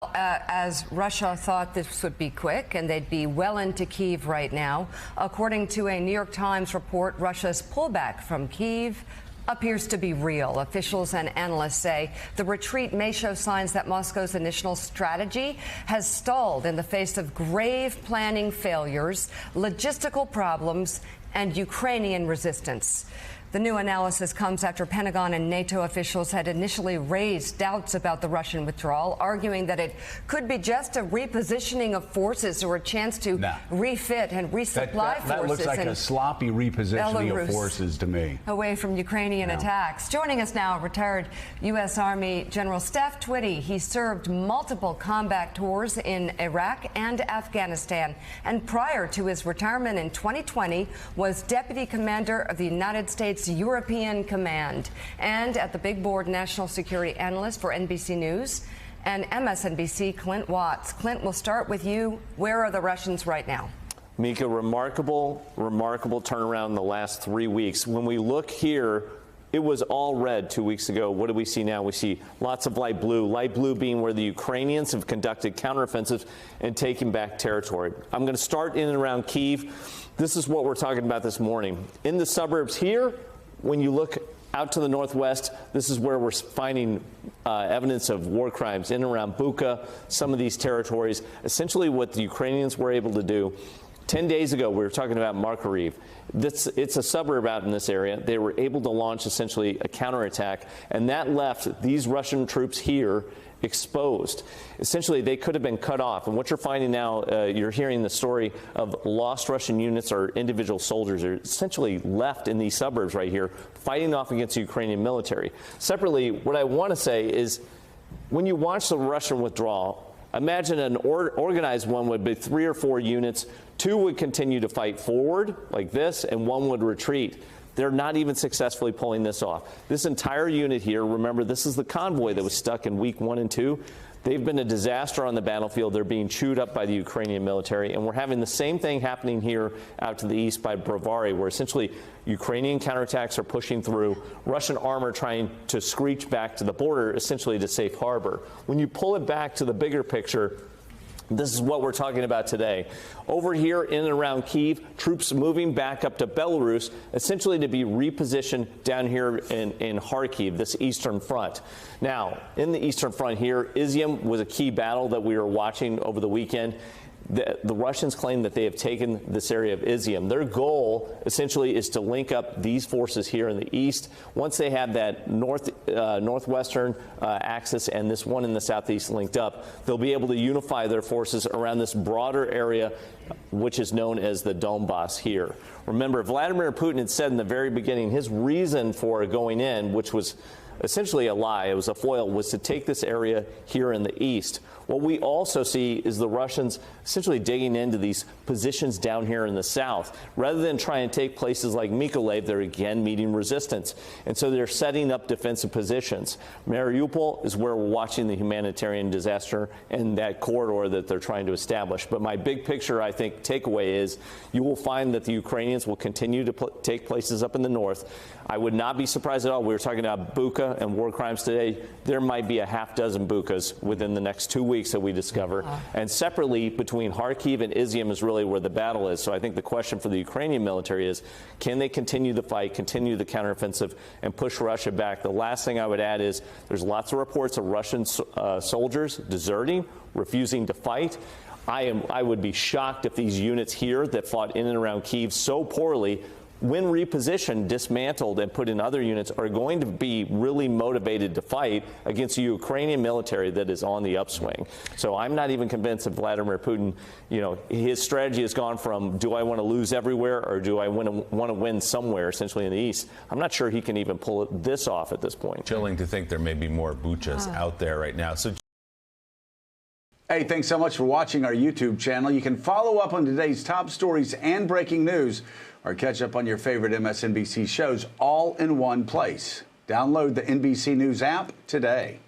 As Russia thought this would be quick and they'd be well into Kyiv right now. According to a New York Times report, Russia's pullback from Kyiv appears to be real. Officials and analysts say the retreat may show signs that Moscow's initial strategy has stalled in the face of grave planning failures, logistical problems, and Ukrainian resistance. The new analysis comes after Pentagon and NATO officials had initially raised doubts about the Russian withdrawal, arguing that it could be just a repositioning of forces or a chance to refit and resupply forces. That looks like a sloppy repositioning of forces to me. Away from Ukrainian attacks. Joining us now, retired U.S. Army General Steph Twitty. He served multiple combat tours in Iraq and Afghanistan, and prior to his retirement in 2020 was Deputy Commander of the United States European Command and at the big board national security analyst for NBC News and MSNBC, Clint Watts. Clint, we'll start with you. Where are the Russians right now? Mika, remarkable turnaround in the last 3 weeks. When we look here, it was all red 2 weeks ago. What do we see now? We see lots of light blue being where the Ukrainians have conducted counteroffensives and taken back territory. I'm going to start in and around Kyiv. This is what we're talking about this morning. In the suburbs here, when you look out to the northwest, this is where we're finding evidence of war crimes in and around Bucha, some of these territories. Essentially what the Ukrainians were able to do 10 days ago, we were talking about Makariv. It's a suburb out in this area. They were able to launch essentially a counterattack, and that left these Russian troops here exposed. Essentially, they could have been cut off. And what you're finding now, you're hearing the story of lost Russian units or individual soldiers are essentially left in these suburbs right here, fighting off against the Ukrainian military. Separately, what I want to say is when you watch the Russian withdrawal, imagine an organized one would be 3 or 4 units. 2 would continue to fight forward like this, and 1 would retreat. They're not even successfully pulling this off. This entire unit here, remember, this is the convoy that was stuck in week 1 and 2. They've been a disaster on the battlefield. They're being chewed up by the Ukrainian military. And we're having the same thing happening here out to the east by Brovary, where essentially Ukrainian counterattacks are pushing through, Russian armor trying to screech back to the border, essentially to safe harbor. When you pull it back to the bigger picture, this is what we're talking about today. Over here in and around Kyiv, troops moving back up to Belarus, essentially to be repositioned down here in Kharkiv, this eastern front. Now, in the eastern front here, Izium was a key battle that we were watching over the weekend. The Russians claim that they have taken this area of Izium. Their goal, essentially, is to link up these forces here in the east. Once they have that northwestern axis and this one in the southeast linked up, they'll be able to unify their forces around this broader area, which is known as the Donbass here. Remember, Vladimir Putin had said in the very beginning his reason for going in, which was essentially a lie, it was a foil, was to take this area here in the east. What we also see is the Russians essentially digging into these positions down here in the south. Rather than try and take places like Mykolaiv, they're again meeting resistance. And so they're setting up defensive positions. Mariupol is where we're watching the humanitarian disaster and that corridor that they're trying to establish. But my big picture, I think, takeaway is you will find that the Ukrainians will continue to take places up in the north. I would not be surprised at all. We were talking about Bucha and war crimes today. There might be a half dozen Buchas within the next 2 weeks that we discover. And separately, between Kharkiv and Izium is really where the battle is. So I think the question for the Ukrainian military is, can they continue the fight, continue the counteroffensive, and push Russia back? The last thing I would add is there's lots of reports of Russian soldiers deserting, refusing to fight. I would be shocked if these units here that fought in and around Kyiv so poorly, when repositioned, dismantled, and put in other units, are going to be really motivated to fight against a Ukrainian military that is on the upswing. So I'm not even convinced that Vladimir Putin, his strategy has gone from, do I want to lose everywhere or do I want to win somewhere, essentially in the east? I'm not sure he can even pull this off at this point. Chilling to think there may be more Buchas out there right now. So. Hey, thanks so much for watching our YouTube channel. You can follow up on today's top stories and breaking news, or catch up on your favorite MSNBC shows all in one place. Download the NBC News app today.